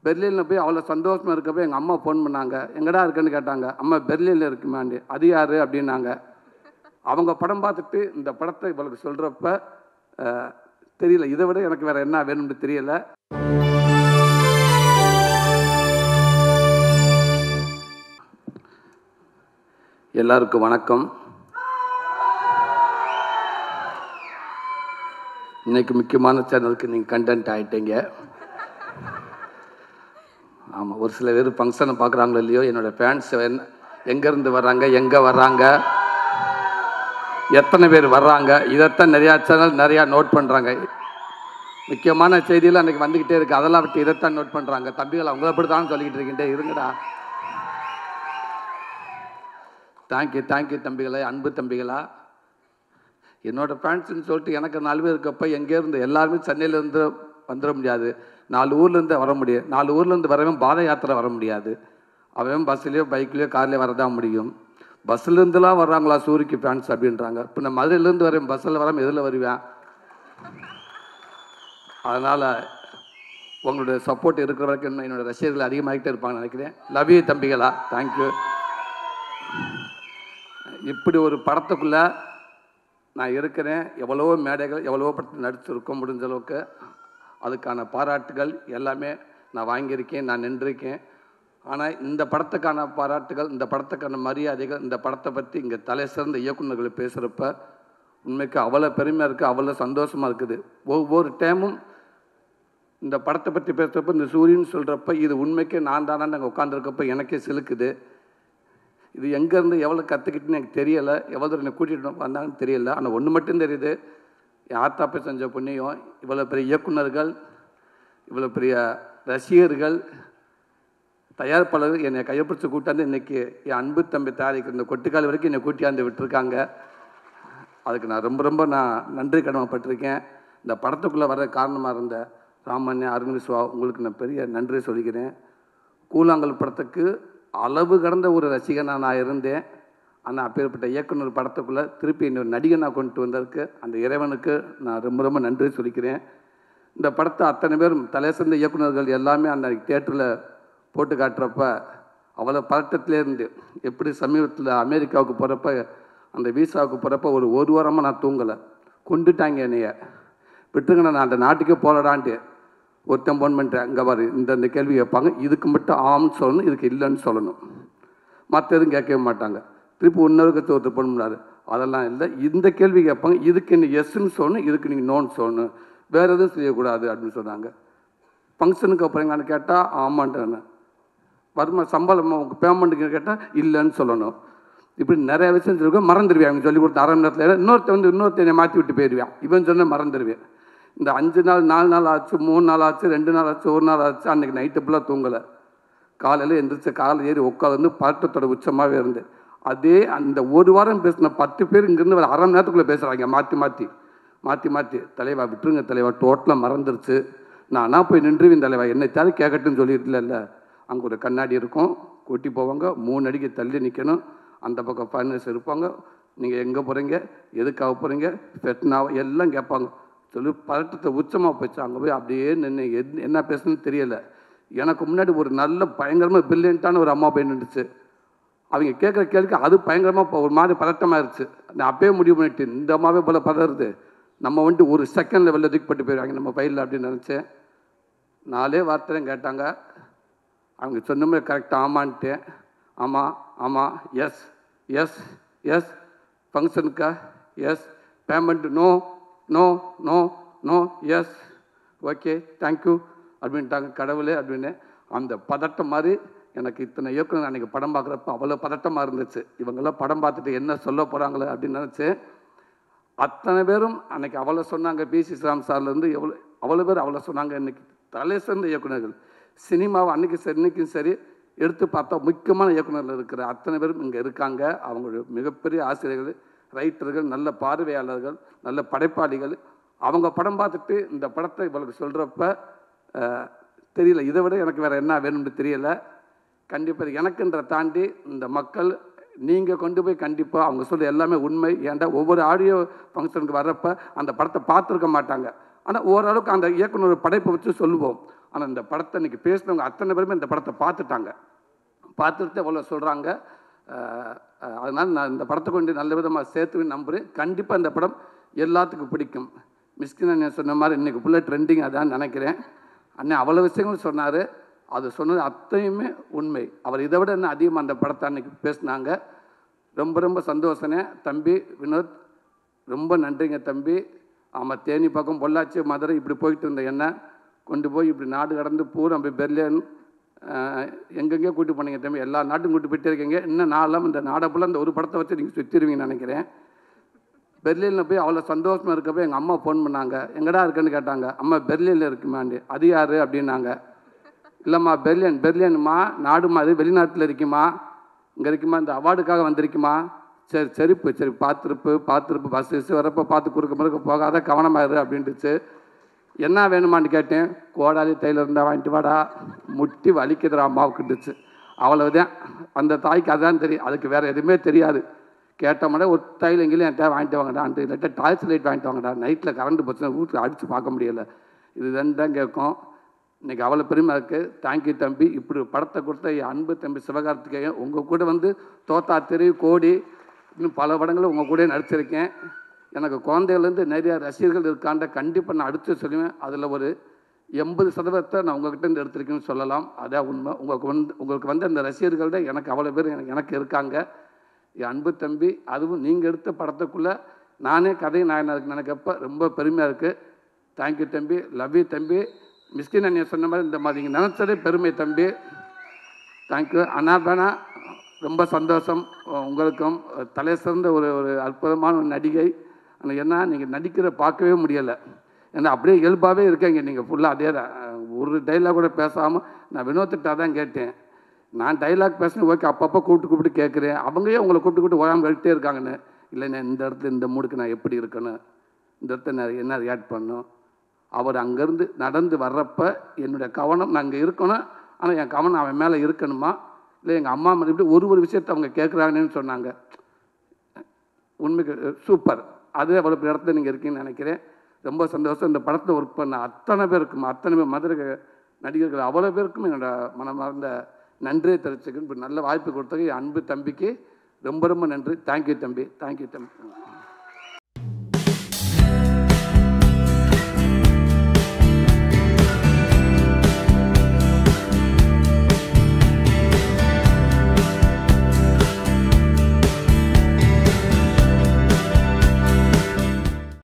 பெர்லினில் போய் அவ்வளோ சந்தோஷமாக இருக்கப்போ எங்கள் அம்மா ஃபோன் பண்ணாங்க, எங்கடா இருக்குன்னு கேட்டாங்க. அம்மா பெர்லினில் இருக்குமாண்டி. அது யார் அப்படின்னாங்க. அவங்க படம் பார்த்துட்டு இந்த படத்தை இவளுக்கு சொல்கிறப்ப தெரியல, இதை விட எனக்கு வேறு என்ன வேணும்னு தெரியல. எல்லாருக்கும் வணக்கம். இன்னைக்கு முக்கியமான சேனலுக்கு நீங்கள் கண்டென்ட் ஆகிட்டீங்க. ஆமாம், ஒரு சில பேர் ஃபங்க்ஷனை பார்க்குறாங்களோ இல்லையோ, என்னோடய ஃபேன்ஸ் எங்கேருந்து வர்றாங்க, எங்கே வர்றாங்க, எத்தனை பேர் வர்றாங்க, இதைத்தான் நிறையா சேனல் நிறையா நோட் பண்ணுறாங்க. முக்கியமான செய்தியில் அன்றைக்கி வந்துக்கிட்டே இருக்குது, அதெல்லாம் விட்டு இதைத்தான் நோட் பண்ணுறாங்க. தம்பிகள் அவங்கள அப்படி தான் சொல்லிக்கிட்டு இருக்கின்றே இருங்கடா. தேங்க்யூ தம்பிகளே, அன்பு தம்பிகளா. என்னோடய ஃபேன்ஸுன்னு சொல்லிட்டு எனக்கு 4 பேர் இருக்கப்போ எங்கேருந்து எல்லாருமே சென்னையிலேருந்து வந்துட முடியாது. 4 ஊர்லேருந்து வர முடியும். 4 ஊர்லேருந்து வரவன் பாத யாத்திரை வர முடியாது. அவன் பஸ்ஸுலேயோ பைக்லேயோ கார்லேயோ வரதான் முடியும். பஸ்ஸுலேருந்துலாம் வர்றாங்களா சூரிக்கு ஃபேன்ஸ் அப்படின்றாங்க. இப்போ நான் மதுரையிலேருந்து வரேன், பஸ்ஸில் வராமல் எதில் வருவேன்? அதனால் உங்களுடைய சப்போர்ட் இருக்கிற வரைக்கும் இன்னும் என்னோடய ரசிகர்கள் அதிகமாகிட்டே இருப்பாங்கன்னு நினைக்கிறேன். லவ் யூ தம்பிகளா, தேங்க்யூ. இப்படி ஒரு படத்துக்குள்ளே நான் இருக்கிறேன். எவ்வளவோ மேடைகள், எவ்வளவோ படத்தில் நடிச்சிருக்கோம். முடிஞ்ச அளவுக்கு அதுக்கான பாராட்டுகள் எல்லாமே நான் வாங்கியிருக்கேன், நான் நின்றிருக்கேன். ஆனால் இந்த படத்துக்கான பாராட்டுகள், இந்த படத்துக்கான மரியாதைகள், இந்த படத்தை பற்றி இங்கே தலை சிறந்த இயக்குநர்கள் பேசுகிறப்ப உண்மைக்கு அவ்வளோ பெருமையாக இருக்குது, அவ்வளோ சந்தோஷமாக இருக்குது. ஒவ்வொரு டைமும் இந்த படத்தை பற்றி பேசுகிறப்ப, இந்த சூரியன் சொல்கிறப்ப இது உண்மைக்கு நான் தானே நாங்கள் உட்காந்துருக்கப்போ எனக்கே சிலுக்குது. இது எங்கேருந்து எவ்வளோ கற்றுக்கிட்டுன்னு எனக்கு தெரியலை, எவ்வளோ தூரம் என்னை கூட்டிகிட்டு வந்தாங்கன்னு தெரியல. ஆனால் ஒன்று மட்டும் தெரியுது, என் ஆத்தாப்பை செஞ்ச புண்ணியம், இவ்வளோ பெரிய இயக்குநர்கள், இவ்வளோ பெரிய ரசிகர்கள், தயாரிப்பாளர்கள் என்னை கையப்பிடிச்சு கூட்டாந்து இன்றைக்கி என் அன்பு தம்பி தயாரிக்கிற இந்த கொட்டுக்கால் வரைக்கும் என்னை கூட்டியாந்து விட்டுருக்காங்க. அதுக்கு நான் ரொம்ப நன்றி கடமைப்பட்டிருக்கேன். இந்த படத்துக்குள்ளே வர காரணமாக இருந்த ராமண்ணே, அருண்விஸ்வா, உங்களுக்கு நான் பெரிய நன்றி சொல்லிக்கிறேன். கூழாங்கல் படத்துக்கு அளவு கடந்த ஒரு ரசிகனாக நான் இருந்தேன். ஆனால் அப்பேற்பட்ட இயக்குனர் படத்துக்குள்ளே திருப்பி இன்னொரு நடிகனாக கொண்டு வந்ததுக்கு அந்த இறைவனுக்கு நான் ரொம்ப நன்றி சொல்லிக்கிறேன். இந்த படத்தை அத்தனை பேரும் தலை சிறந்த இயக்குநர்கள் எல்லாமே அந்த தியேட்டரில் போட்டு காட்டுறப்ப அவ்வளோ பதட்டத்திலேருந்து, எப்படி சமீபத்தில் அமெரிக்காவுக்கு போகிறப்ப அந்த வீசாவுக்கு போகிறப்ப ஒரு வாரமாக நான் தூங்கலை. கொண்டுட்டாங்க என்னைய, விட்டுருங்க நான் அந்த நாட்டுக்கே போகலடான்ட்டு ஒருத்தன் ஃபோன் பண்ணுறேன். இங்கே பாரு, இந்த கேள்வி கேட்பாங்க, இதுக்கு மட்டும் ஆம்னு சொல்லணும், இதுக்கு இல்லைன்னு சொல்லணும், மற்ற எதுவும் கேட்கவே மாட்டாங்க. திருப்பி இன்னொருக்கு ஒருத்தர் ஃபோன் பண்ணார், அதெல்லாம் இல்லை, இந்த கேள்வி கேட்பாங்க, இதுக்கு நீங்கள் எஸ்ன்னு சொல்லணும், இதுக்கு நீங்கள் நோன்னு சொல்லணும், வேறு எதுவும் செய்யக்கூடாது அப்படின்னு சொன்னாங்க. ஃபங்க்ஷனுக்கு அப்புறங்கன்னு கேட்டால் ஆமான்ட்டாங்க. வருமா சம்பளம் உங்கள் பேமெண்ட்டுக்கு கேட்டால் இல்லைன்னு சொல்லணும். இப்படி நிறைய விஷயம் சொல்லியிருக்கோம். மறந்துடுவேன். அவங்க சொல்லி கொடுத்த 1/2 மணி நேரத்தில் இன்னொருத்தனை மாற்றி விட்டு போயிடுவேன். இவன் சொன்ன மறந்துடுவேன். இந்த 5 நாள் 4 நாள் ஆச்சு, 3 நாள் ஆச்சு, 2 நாள் ஆச்சு, 1 நாள் ஆச்சு. அன்றைக்கி நைட்டு ஃபுல்லாக தூங்கலை. காலையில் எந்திரிச்சு காலை ஏறி உட்காந்து பதட்டத்தோட உச்சமாகவே இருந்து அதே அந்த ஒரு வாரம் பேசின 10 பேர் இங்கேருந்து ஒரு 1/2 மணி நேரத்துக்குள்ளே பேசுகிறாங்க. மாற்றி தலைவா விட்டுருங்க தலைவா, டோட்டலாக மறந்துருச்சு, நானா போய் நின்றுவேன் தலைவா, என்னை தேவை கேட்கட்டுன்னு சொல்லியிருக்கல. அங்கே ஒரு கண்ணாடி இருக்கும், கூட்டி போவாங்க, 3 அடிக்கு தள்ளி நிற்கணும். அந்த பக்கம் ஃபைனல்ஸ் இருப்பாங்க. நீங்கள் எங்கே போகிறீங்க, எதுக்காக போகிறீங்க, பெட்னாவோ எல்லாம் கேட்பாங்க. சொல்லி பதட்டத்தை உச்சமாக போச்சு. அங்கே போய் அப்படியே நின்று என்ன பேசணும்னு தெரியலை. எனக்கு முன்னாடி ஒரு நல்ல பயங்கரமாக பிரில்லியண்ட்டான ஒரு அம்மா போய் நின்றுச்சு. அவங்க கேட்குற கேள்விக்கு அது பயங்கரமாக ஒரு மாதிரி பதட்டமாகிடுச்சு. நான் அப்பயே முடிவு பண்ணிட்டு, இந்த அம்மாவே போல் பதறது, நம்ம வந்துட்டு ஒரு செகண்டில் வெளில தூக்கிப்பட்டு போயிடுவாங்க நம்ம பையில் அப்படின்னு நினச்சேன். 4 வார்த்தையும் கேட்டாங்க. அவங்க சொன்ன மாதிரி கரெக்டாக ஆமான்ட்டேன். ஆமாம் எஸ் ஃபங்க்ஷனுக்கா yes, payment no yes, okay thank you அப்படின்ட்டாங்க. கடவுளே அப்படின்னு அந்த பதட்டம் மாதிரி எனக்கு இத்தனை இயக்குனர் அன்றைக்கி படம் பார்க்குறப்ப அவ்வளோ பதட்டமாக இருந்துச்சு. இவங்கெல்லாம் படம் பார்த்துட்டு என்ன சொல்ல போகிறாங்களே அப்படின்னு நினச்சேன். அத்தனை பேரும் அன்றைக்கி அவ்வளோ சொன்னாங்க. பிசி ஸ்ரீராம் சார்லேருந்து அவ்வளோ பேர் அவ்வளோ சொன்னாங்க. இன்றைக்கி தலை சிறந்த இயக்குநர்கள் சினிமாவை இன்றைக்கும் சரி எடுத்து பார்த்தா முக்கியமான இயக்குநர்கள் இருக்கிற அத்தனை பேரும் இங்கே இருக்காங்க. அவங்களுடைய மிகப்பெரிய ஆசிரியர்கள், ரைட்டர்கள், நல்ல பார்வையாளர்கள், நல்ல படைப்பாளிகள். அவங்க படம் பார்த்துட்டு இந்த படத்தை இவளுக்கு சொல்கிறப்ப தெரியல, இதை விட எனக்கு வேறு என்ன வேணும்னு தெரியலை. கண்டிப்பாக எனக்குன்ற தாண்டி இந்த மக்கள் நீங்கள் கொண்டு போய் கண்டிப்பாக அவங்க சொல்ல எல்லாமே உண்மை. ஏன்டா ஒவ்வொரு ஆடியோ ஃபங்க்ஷனுக்கு வர்றப்ப அந்த படத்தை பார்த்துருக்க மாட்டாங்க. ஆனால் ஓரளவுக்கு அந்த இயக்குனர் படைப்பை வச்சு சொல்லுவோம். ஆனால் இந்த படத்தை இன்றைக்கி பேசினவங்க அத்தனை பேருமே இந்த படத்தை பார்த்துட்டு அவ்வளோ சொல்கிறாங்க. அதனால் நான் இந்த படத்தை கொண்டு நல்ல விதமாக சேர்த்துன்னு நம்புகிறேன். கண்டிப்பாக இந்த படம் எல்லாத்துக்கும் பிடிக்கும். மிஸ்கின் அண்ணன் சொன்ன மாதிரி இன்றைக்கி ஃபுல்லாக ட்ரெண்டிங் அதான் நினைக்கிறேன். அண்ணன் அவ்வளோ விஷயங்களும் சொன்னார். அது சொன்னது அத்தனையுமே உண்மை. அவர் இதை விட என்ன அதிகமாக அந்த படத்தை அன்றைக்கி பேசினாங்க. ரொம்ப ரொம்ப சந்தோஷனே தம்பி வினோத், ரொம்ப நன்றிங்க தம்பி. ஆமாம், தேனி பக்கம் பொள்ளாச்சி மதுரை இப்படி போயிட்டு இருந்த என்ன கொண்டு போய் இப்படி நாடு கடந்து பூரா அப்படி பெர்லின் எங்கெங்கேயோ கூட்டி போனீங்க தம்பி. எல்லா நாட்டும் கூட்டி போயிட்டே இருக்கீங்க. இன்னும் நாளெல்லாம் இந்த நாடை ஃபுல்லாக இந்த ஒரு படத்தை வச்சு நீங்கள் சுற்றிடுவீங்கன்னு நினைக்கிறேன். பெர்லினில் போய் அவ்வளோ சந்தோஷமாக இருக்கப்போ எங்கள் அம்மா ஃபோன் பண்ணாங்க. எங்கடா இருக்குன்னு கேட்டாங்க. அம்மா பெர்லினில் இருக்குமாண்டி. அது யார் அப்படின்னாங்க. இல்லைம்மா பெர்லின்மா நாடுமா, அது வெளிநாட்டில் இருக்குமா, இங்கே இருக்குமா, இந்த அவார்டுக்காக வந்திருக்குமா. சரி பார்த்துருப்பு பஸ் வரப்போ பார்த்து குறுக்க போகாத கவனமாயிரு அப்படின்ட்டுச்சு. என்ன வேணுமான்னு கேட்டேன். கோடாலி தையில் இருந்தால் வாங்கிட்டு வாடா, முட்டி வலிக்குதுடா அம்மாவுக்குண்டுச்சு. அவ்வளவுதான். அந்த தாய்க்கு அதான் தெரியும், அதுக்கு வேறு எதுவுமே தெரியாது. கேட்டோம்னா ஒரு தையில் எங்கேயும் என் தேவை வாங்கிட்டு வாங்கடான்ட்டு, இல்லாட்டா டார்ச் லைட் வாங்கிட்டு வாங்கடா, நைட்டில் கரண்ட் போச்சுன்னா வீட்டில் அடித்து பார்க்க முடியலை. இது தான் கேட்கும். இன்றைக்கி அவ்வளோ பெருமை இருக்குது. தேங்க்யூ தம்பி. இப்படி படத்தை கொடுத்த என் அன்பு தம்பி சிவகார்த்திகேயன், உங்கள் கூட வந்து தோத்தா தெரு கோடி இன்னும் பல படங்களும் உங்கள் கூட நடிச்சிருக்கேன். எனக்கு குழந்தைகள்லேருந்து நிறையா ரசிகர்கள் இருக்காண்ட கண்டிப்பாக நான் அடுத்து சொல்லுவேன். அதில் ஒரு 80% நான் உங்கள்கிட்ட இருந்து எடுத்திருக்கேன்னு சொல்லலாம். அதான் உண்மை. உங்களுக்கு வந்து அந்த ரசிகர்கள்ட எனக்கு அவ்வளோ பேர் எனக்கு இருக்காங்க. என் அன்பு தம்பி, அதுவும் நீங்கள் எடுத்த படத்துக்குள்ளே நானே கதை நாயனாருக்கு நினைக்கப்ப ரொம்ப பெருமையாக இருக்குது. தேங்க்யூ தம்பி. லவ் யூ தம்பி. மிஸ்கின் அண்ணன் சொன்ன மாதிரி இந்த மாதிரி நீங்கள் நினச்சதே பெருமை தம்பி. தேங்க்யூ அண்ணா பேனா. ரொம்ப சந்தோஷம். உங்களுக்கும் தலை சிறந்த ஒரு அற்புதமான ஒரு நடிகை. ஆனால் என்ன நீங்கள் நடிக்கிற பார்க்கவே முடியலை. ஏன்னா அப்படியே இயல்பாகவே இருக்கீங்க நீங்கள் ஃபுல்லாக. அதே தான், ஒரு டைலாக் கூட பேசாமல். நான் வினோத்திட்ட தான் கேட்டேன். நான் டைலாக் பேசணும் ஓகே, அப்பப்போ கூப்பிட்டு கேட்குறேன். அவங்களே உங்களை கூப்பிட்டு ஓயாமல் கேட்டே இருக்காங்கன்னு. இல்லை நான் இந்த இடத்துல இந்த மூடுக்கு நான் எப்படி இருக்கணும், இந்த இடத்துல நான் என்ன ரியாக்ட் பண்ணணும். அவர் அங்கேருந்து நடந்து வர்றப்ப என்னுடைய கவனம் நான் இங்கே இருக்கணும், ஆனால் என் கவனம் அவன் மேலே இருக்கணுமா, இல்லை எங்கள் அம்மா மேலே இப்படி ஒரு விஷயத்தை அவங்க கேட்குறாங்கன்னு சொன்னாங்க. உண்மைக்கு சூப்பர். அது அவ்வளோ இடத்துல நீங்கள் இருக்கீங்கன்னு நினைக்கிறேன். ரொம்ப சந்தோஷம். இந்த படத்தை ஒர்க் பண்ண அத்தனை பேர் மதுரை நடிகர்கள் அவ்வளோ பேருக்கும் என்னோட மனமார்ந்த நன்றியை தெரிவிச்சுக்கணும். இப்படி நல்ல வாய்ப்பு கொடுத்தது என் அன்பு தம்பிக்கு ரொம்ப ரொம்ப நன்றி. தேங்க்யூ தம்பி.